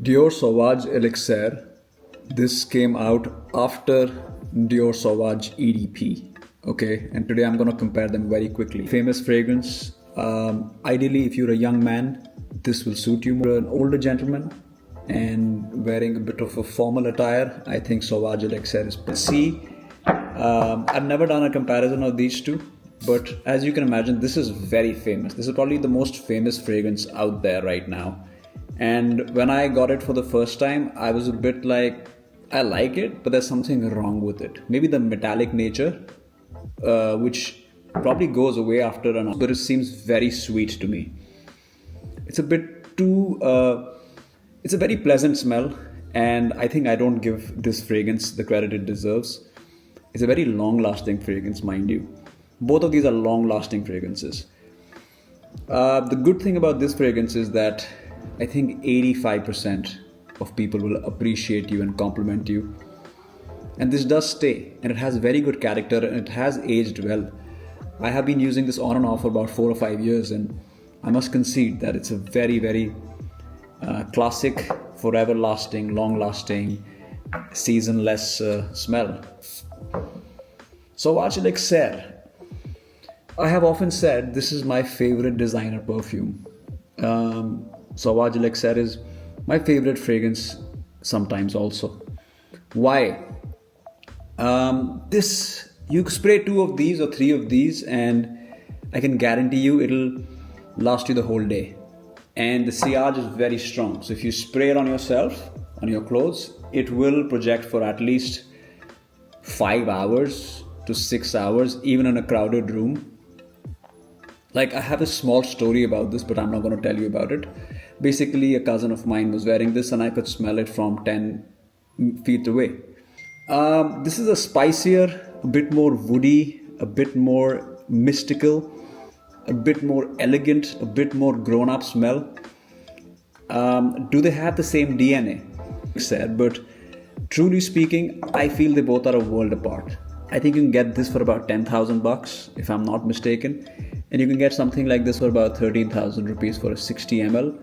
Dior Sauvage Elixir. This came out after Dior Sauvage EDP. Okay, and today I'm gonna compare them very quickly. Famous fragrance. Ideally, if you're a young man, this will suit you more. An older gentleman and wearing a bit of a formal attire, I think Sauvage Elixir is see. I've never done a comparison of these two, but as you can imagine, this is very famous. This is probably the most famous fragrance out there right now. And when I got it for the first time, I was a bit like, I like it, but there's something wrong with it. Maybe the metallic nature, which probably goes away after an hour, but it seems very sweet to me. It's a bit too, it's a very pleasant smell, and I think I don't give this fragrance the credit it deserves. It's a very long-lasting fragrance, mind you. Both of these are long-lasting fragrances. The good thing about this fragrance is that I think 85% of people will appreciate you and compliment you. And this does stay, and it has very good character, and it has aged well. I have been using this on and off for about 4 or 5 years, and I must concede that it's a very, very classic, forever lasting, long lasting, seasonless smell. Sauvage Elixir. I have often said this is my favorite designer perfume. Sauvage Elixir is my favorite fragrance sometimes also. Why? You spray 2 of these or 3 of these, and I can guarantee you it'll last you the whole day. And the sillage is very strong. So if you spray it on yourself, on your clothes, it will project for at least 5 hours to 6 hours, even in a crowded room. Like, I have a small story about this, but I'm not going to tell you about it. Basically, a cousin of mine was wearing this, and I could smell it from 10 feet away. This is a spicier, a bit more woody, a bit more mystical, a bit more elegant, a bit more grown-up smell. Do they have the same DNA? But truly speaking, I feel they both are a world apart. I think you can get this for about 10,000 bucks, if I'm not mistaken. And you can get something like this for about 13,000 rupees for a 60 ml.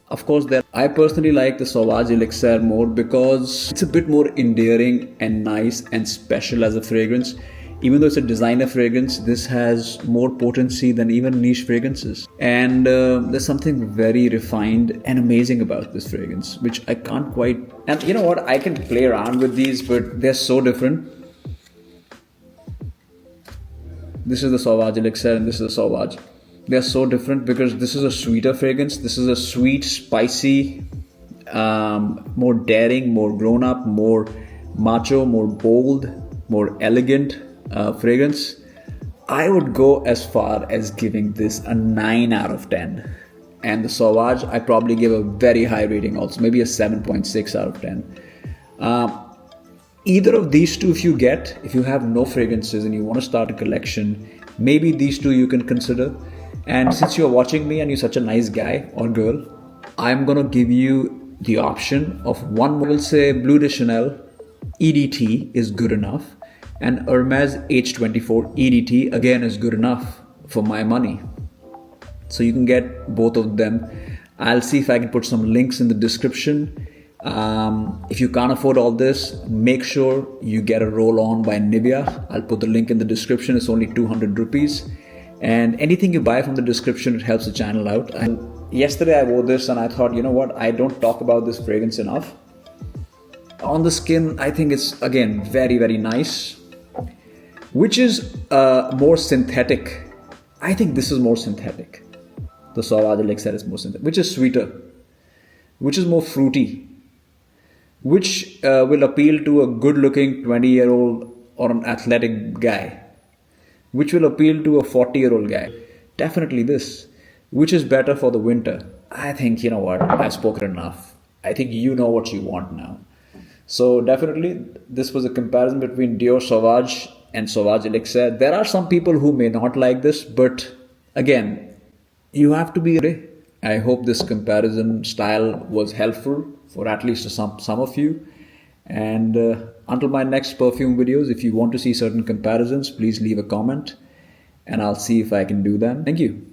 Of course, I personally like the Sauvage Elixir more because it's a bit more endearing and nice and special as a fragrance. Even though it's a designer fragrance, this has more potency than even niche fragrances. And there's something very refined and amazing about this fragrance, which I can't quite... And you know what? I can play around with these, but they're so different. This is the Sauvage Elixir and this is the Sauvage. They're so different because this is a sweeter fragrance. This is a sweet, spicy, more daring, more grown-up, more macho, more bold, more elegant fragrance. I would go as far as giving this a 9 out of 10. And the Sauvage, I probably give a very high rating also, maybe a 7.6 out of 10. Either of these two, if you have no fragrances and you want to start a collection, maybe these two you can consider. And since you're watching me and you're such a nice guy or girl, I'm going to give you the option of one. I will say Bleu de Chanel EDT is good enough, and Hermes H24 EDT again is good enough for my money. So you can get both of them. I'll see if I can put some links in the description. If you can't afford all this, make sure you get a roll-on by Nivea. I'll put the link in the description. It's only 200 rupees. And anything you buy from the description, it helps the channel out. And yesterday I wore this and I thought, you know what, I don't talk about this fragrance enough. On the skin, I think it's, again, very, very nice. Which is more synthetic. I think this is more synthetic. The Sauvage Elixir is more synthetic, which is sweeter, which is more fruity, which will appeal to a good-looking 20-year-old or an athletic guy, which will appeal to a 40-year-old guy. Definitely this, which is better for the winter. I think, you know what, I've spoken enough. I think you know what you want now. So definitely, this was a comparison between Dior Sauvage and Sauvage Elixir. There are some people who may not like this, but again, you have to be ready. I hope this comparison style was helpful for at least some of you. And until my next perfume videos, if you want to see certain comparisons, please leave a comment and I'll see if I can do them. Thank you.